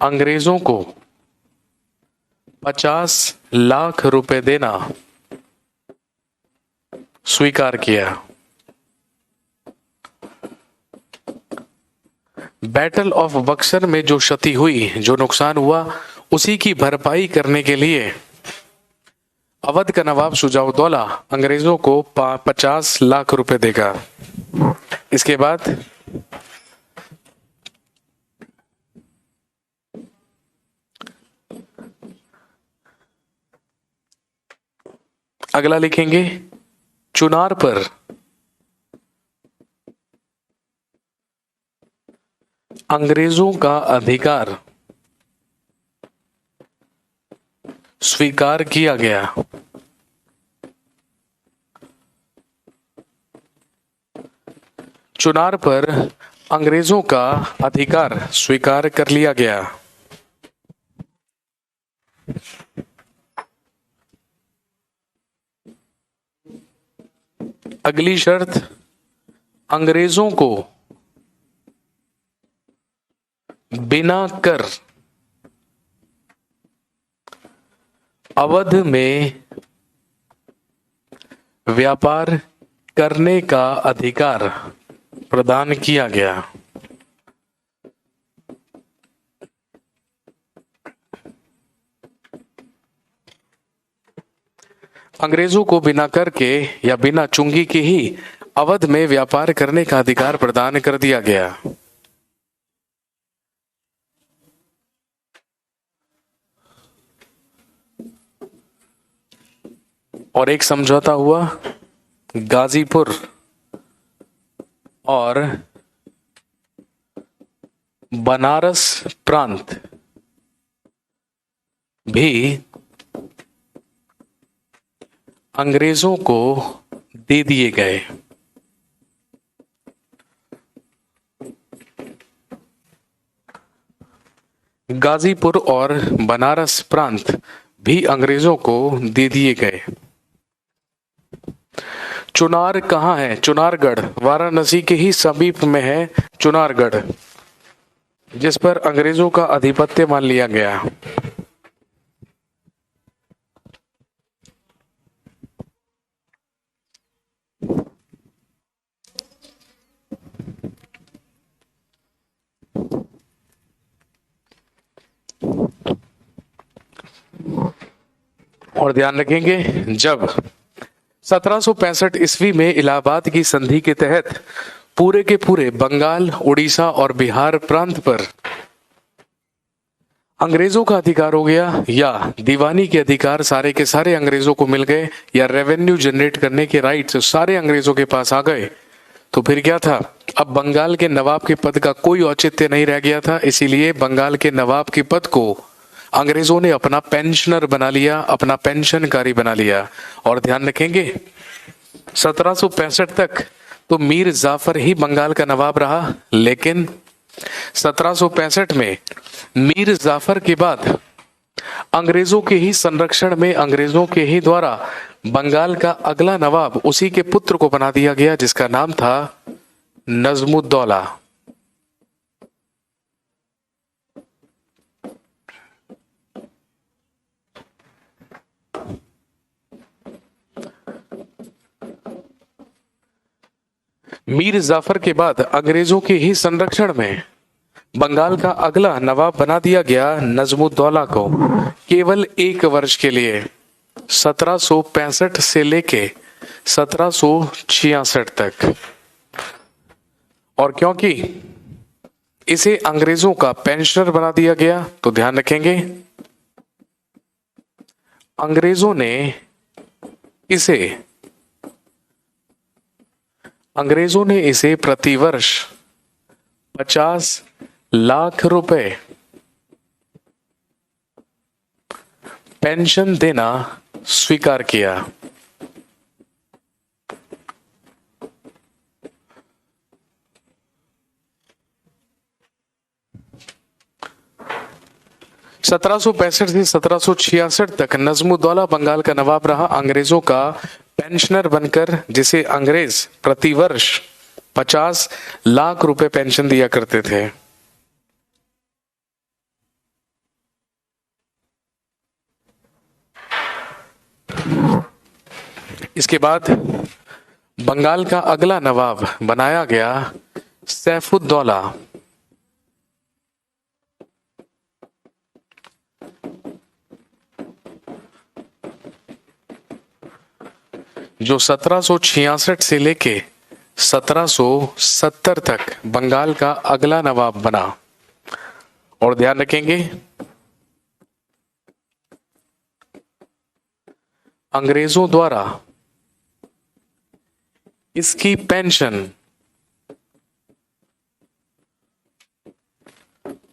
अंग्रेजों को 50 लाख रुपए देना स्वीकार किया। बैटल ऑफ बक्सर में जो क्षति हुई, जो नुकसान हुआ, उसी की भरपाई करने के लिए अवध का नवाब शुजाउद्दौला अंग्रेजों को 50 लाख रुपए देगा। इसके बाद अगला लिखेंगे, चुनार पर अंग्रेजों का अधिकार स्वीकार किया गया। चुनार पर अंग्रेजों का अधिकार स्वीकार कर लिया गया। अगली शर्त, अंग्रेजों को बिना कर अवध में व्यापार करने का अधिकार प्रदान किया गया। अंग्रेजों को बिना कर के या बिना चुंगी के ही अवध में व्यापार करने का अधिकार प्रदान कर दिया गया। और एक समझौता हुआ गाजीपुर और बनारस प्रांत भी अंग्रेजों को दे दिए गए। गाजीपुर और बनारस प्रांत भी अंग्रेजों को दे दिए गए। चुनार कहाँ है? चुनारगढ़ वाराणसी के ही समीप में है चुनारगढ़, जिस पर अंग्रेजों का आधिपत्य मान लिया गया। और ध्यान रखेंगे, जब 1765 ईस्वी में इलाहाबाद की संधि के तहत पूरे के पूरे बंगाल, उड़ीसा और बिहार प्रांत पर अंग्रेजों का अधिकार हो गया, या दीवानी के अधिकार सारे के सारे अंग्रेजों को मिल गए, या रेवेन्यू जनरेट करने के राइट्स सारे अंग्रेजों के पास आ गए, तो फिर क्या था? अब बंगाल के नवाब के पद का कोई औचित्य नहीं रह गया था। इसीलिए बंगाल के नवाब के पद को अंग्रेजों ने अपना पेंशनर बना लिया, अपना पेंशनकारी बना लिया। और ध्यान रखेंगे, 1765 तक तो मीर जाफर ही बंगाल का नवाब रहा, लेकिन 1765 में मीर जाफर के बाद अंग्रेजों के ही संरक्षण में, अंग्रेजों के ही द्वारा बंगाल का अगला नवाब उसी के पुत्र को बना दिया गया, जिसका नाम था नजमुद्दौला। मीर जाफर के बाद अंग्रेजों के ही संरक्षण में बंगाल का अगला नवाब बना दिया गया नजमुद्दौला को, केवल 1 वर्ष के लिए, 1765 से लेके 1766 तक। और क्योंकि इसे अंग्रेजों का पेंशनर बना दिया गया, तो ध्यान रखेंगे, अंग्रेजों ने इसे प्रतिवर्ष 50 लाख रुपए पेंशन देना स्वीकार किया। सत्रह सौ पैंसठ से 1766 तक नजमुद्दौला बंगाल का नवाब रहा, अंग्रेजों का पेंशनर बनकर, जिसे अंग्रेज प्रतिवर्ष 50 लाख रुपए पेंशन दिया करते थे। इसके बाद बंगाल का अगला नवाब बनाया गया सैफुद्दौला। जो 1766 से लेके 1770 तक बंगाल का अगला नवाब बना। और ध्यान रखेंगे, अंग्रेजों द्वारा इसकी पेंशन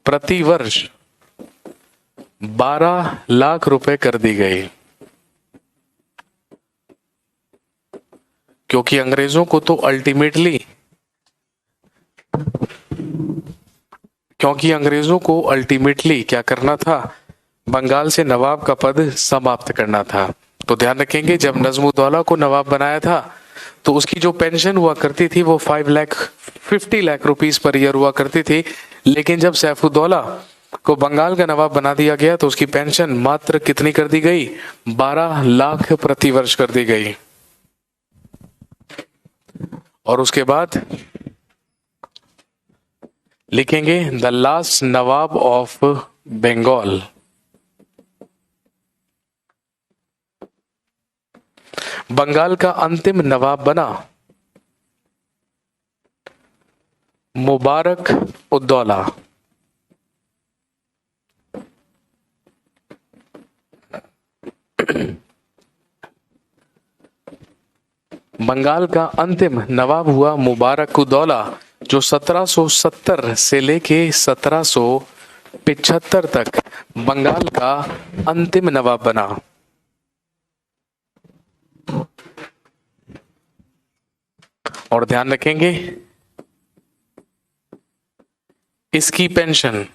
प्रतिवर्ष 12 लाख रुपए कर दी गई, क्योंकि अंग्रेजों को तो अल्टीमेटली क्या करना था? बंगाल से नवाब का पद समाप्त करना था। तो ध्यान रखेंगे, जब नजमुद्दौला को नवाब बनाया था तो उसकी जो पेंशन हुआ करती थी वो 50 लाख रुपीस पर ईयर हुआ करती थी, लेकिन जब सैफुद्दौला को बंगाल का नवाब बना दिया गया तो उसकी पेंशन मात्र कितनी कर दी गई? 12 लाख प्रति वर्ष कर दी गई। और उसके बाद लिखेंगे the last nawab of Bengal. Bengal का अंतिम नवाब बना मुबारक उद्दौला। बंगाल का अंतिम नवाब हुआ मुबारक उद्दौला, जो 1770 से लेके 1775 तक बंगाल का अंतिम नवाब बना। और ध्यान रखेंगे इसकी पेंशन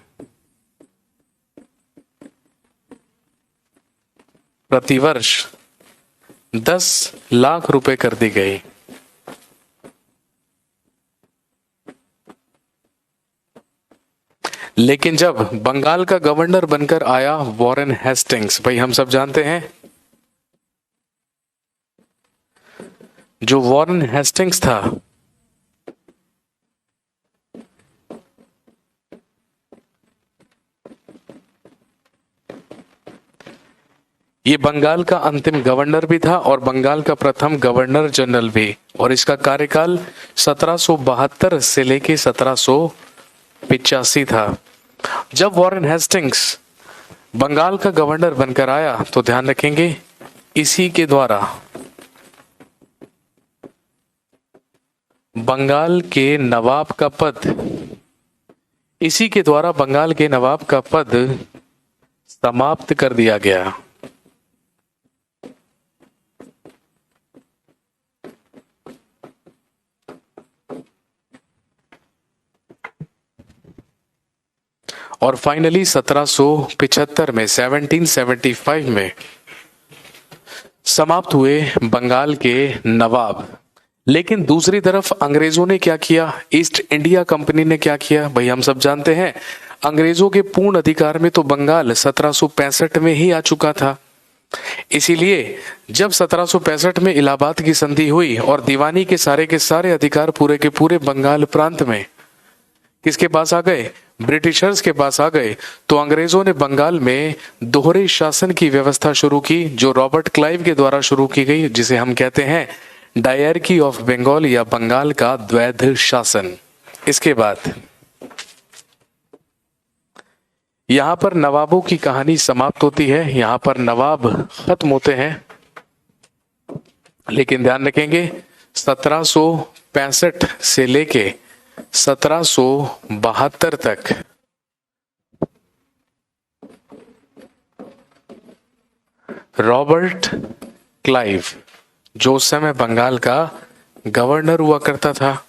प्रतिवर्ष 10 लाख रुपए कर दी गई। लेकिन जब बंगाल का गवर्नर बनकर आया वॉरेन हेस्टिंग्स, भाई हम सब जानते हैं जो वॉरेन हेस्टिंग्स था ये बंगाल का अंतिम गवर्नर भी था और बंगाल का प्रथम गवर्नर जनरल भी। और इसका कार्यकाल 1772 से लेके 1785 था। जब वॉरेन हेस्टिंग्स बंगाल का गवर्नर बनकर आया तो ध्यान रखेंगे इसी के द्वारा बंगाल के नवाब का पद समाप्त कर दिया गया। और फाइनली 1775 में 1775 में समाप्त हुए बंगाल के नवाब। लेकिन दूसरी तरफ अंग्रेजों ने क्या किया, ईस्ट इंडिया कंपनी ने क्या किया? भाई हम सब जानते हैं अंग्रेजों के पूर्ण अधिकार में तो बंगाल 1765 में ही आ चुका था। इसीलिए जब 1765 में इलाहाबाद की संधि हुई और दीवानी के सारे अधिकार पूरे के पूरे बंगाल प्रांत में किसके पास आ गए? ब्रिटिशर्स के पास आ गए। तो अंग्रेजों ने बंगाल में दोहरे शासन की व्यवस्था शुरू की, जो रॉबर्ट क्लाइव के द्वारा शुरू की गई, जिसे हम कहते हैं डायरकी ऑफ बंगाल या बंगाल का द्वैध शासन। इसके बाद यहां पर नवाबों की कहानी समाप्त होती है, यहां पर नवाब खत्म होते हैं। लेकिन ध्यान रखेंगे 1765 से लेके 1772 तक रॉबर्ट क्लाइव, जो उस समय बंगाल का गवर्नर हुआ करता था,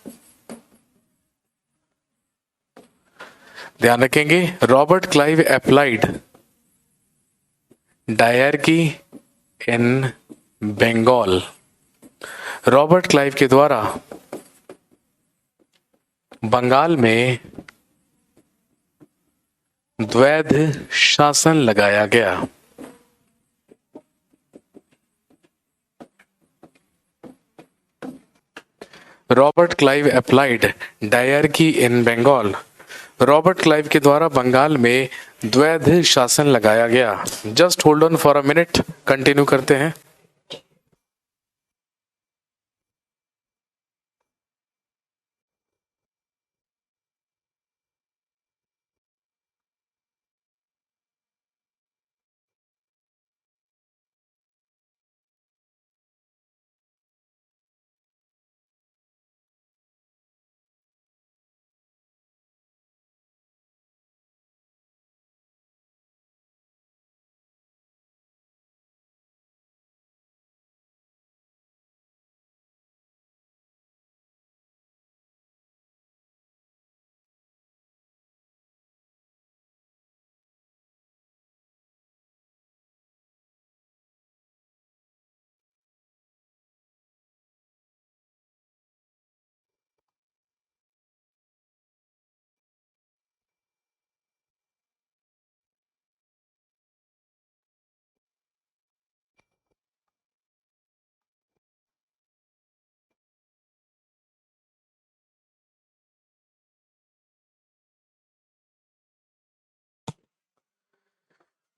ध्यान रखेंगे रॉबर्ट क्लाइव अप्लाइड डायरकी इन बंगाल। रॉबर्ट क्लाइव के द्वारा बंगाल में द्वैध शासन लगाया गया। रॉबर्ट क्लाइव अप्लाइड डायरकी इन बंगाल। रॉबर्ट क्लाइव के द्वारा बंगाल में द्वैध शासन लगाया गया। Just hold on for a minute, continue करते हैं।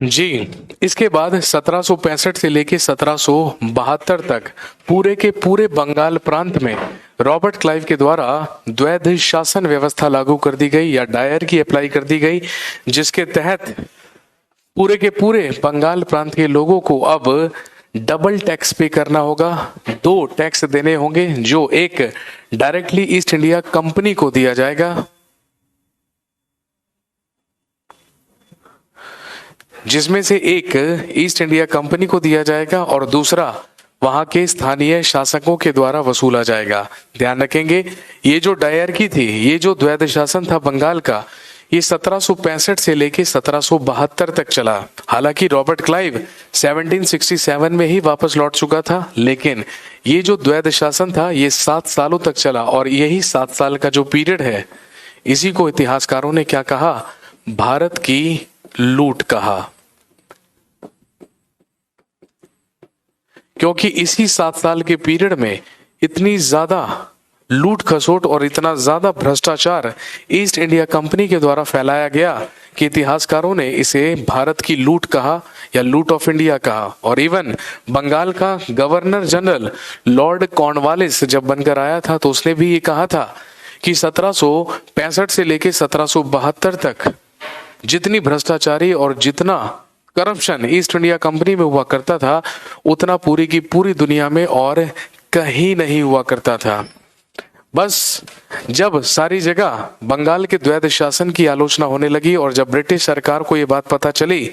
जी, इसके बाद 1765 से लेके 1772 तक पूरे के पूरे बंगाल प्रांत में रॉबर्ट क्लाइव के द्वारा द्वैध शासन व्यवस्था लागू कर दी गई या डायर की अप्लाई कर दी गई, जिसके तहत पूरे के पूरे बंगाल प्रांत के लोगों को अब डबल टैक्स पे करना होगा। दो टैक्स देने होंगे, जो एक डायरेक्टली ईस्ट इंडिया कंपनी को दिया जाएगा, जिसमें से एक ईस्ट इंडिया कंपनी को दिया जाएगा और दूसरा वहां के स्थानीय शासकों के द्वारा वसूला जाएगा। ध्यान रखेंगे, ये जो डायरकी थी, ये जो द्वैध शासन था बंगाल का, ये 1765 से लेके 1772 तक चला। हालांकि रॉबर्ट क्लाइव 1767 में ही वापस लौट चुका था, लेकिन ये जो द्वैध शासन था ये 7 सालों तक चला और यही 7 साल का जो पीरियड है, इसी को इतिहासकारों ने क्या कहा, भारत की लूट कहा। क्योंकि इसी 7 साल के पीरियड में इतनी ज्यादा लूट खसोट और इतना ज्यादा भ्रष्टाचार ईस्ट इंडिया कंपनी के द्वारा फैलाया गया कि इतिहासकारों ने इसे भारत की लूट कहा या लूट ऑफ इंडिया कहा। और इवन बंगाल का गवर्नर जनरल लॉर्ड कॉर्नवालिस जब बनकर आया था तो उसने भी ये कहा था कि 1765 से लेकर 1772 तक जितनी भ्रष्टाचारी और जितना करप्शन ईस्ट इंडिया कंपनी में हुआ करता था, उतना पूरी की पूरी दुनिया में और कहीं नहीं हुआ करता था। बस जब सारी जगह बंगाल के द्वैध शासन की आलोचना होने लगी और जब ब्रिटिश सरकार को ये बात पता चली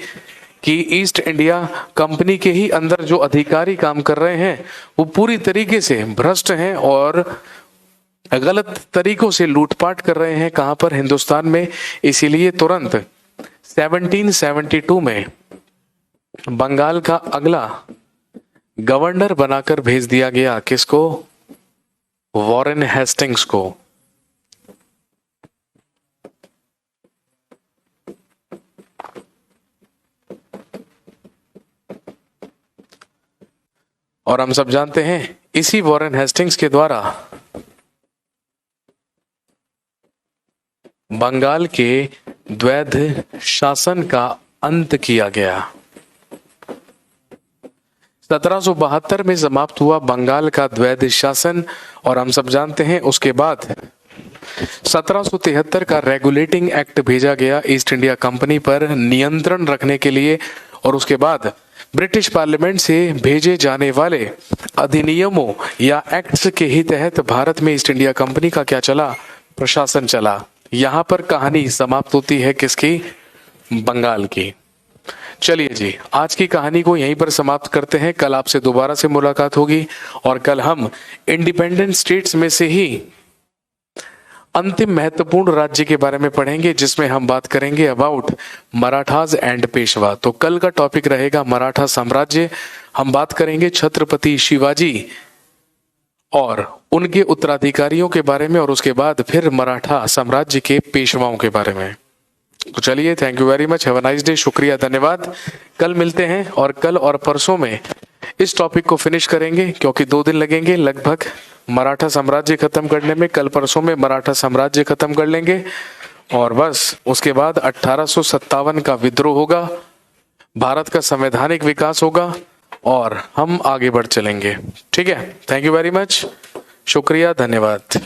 कि ईस्ट इंडिया कंपनी के ही अंदर जो अधिकारी काम कर रहे हैं वो पूरी तरीके से भ्रष्ट हैं और गलत तरीकों से लूटपाट कर रहे हैं, कहां पर, हिंदुस्तान में, इसीलिए तुरंत 1772 में बंगाल का अगला गवर्नर बनाकर भेज दिया गया, किसको, वॉरेन हेस्टिंग्स को। और हम सब जानते हैं इसी वॉरेन हेस्टिंग्स के द्वारा बंगाल के द्वैध शासन का अंत किया गया। 1772 में समाप्त हुआ बंगाल का द्वैध शासन और हम सब जानते हैं उसके बाद 1773 का रेगुलेटिंग एक्ट भेजा गया ईस्ट इंडिया कंपनी पर नियंत्रण रखने के लिए। और उसके बाद ब्रिटिश पार्लियामेंट से भेजे जाने वाले अधिनियमों या एक्ट्स के ही तहत भारत में ईस्ट इंडिया कंपनी का क्या चला, प्रशासन चला। यहां पर कहानी समाप्त होती है किसकी, बंगाल की। चलिए जी, आज की कहानी को यहीं पर समाप्त करते हैं। कल आपसे दोबारा से मुलाकात होगी और कल हम इंडिपेंडेंट स्टेट्स में से ही अंतिम महत्वपूर्ण राज्य के बारे में पढ़ेंगे, जिसमें हम बात करेंगे अबाउट मराठाज एंड पेशवा। तो कल का टॉपिक रहेगा मराठा साम्राज्य। हम बात करेंगे छत्रपति शिवाजी और उनके उत्तराधिकारियों के बारे में और उसके बाद फिर मराठा साम्राज्य के पेशवाओं के बारे में। तो चलिए, thank you very much, have a nice day, शुक्रिया, धन्यवाद। कल मिलते हैं और कल और परसों में इस टॉपिक को फिनिश करेंगे, क्योंकि 2 दिन लगेंगे लगभग मराठा साम्राज्य खत्म करने में। कल परसों में मराठा साम्राज्य खत्म कर लेंगे और बस उसके बाद 1857 का विद्रोह होगा, भारत का संवैधानिक विकास होगा और हम आगे बढ़ चलेंगे। ठीक है, थैंक यू वेरी मच, शुक्रिया, धन्यवाद।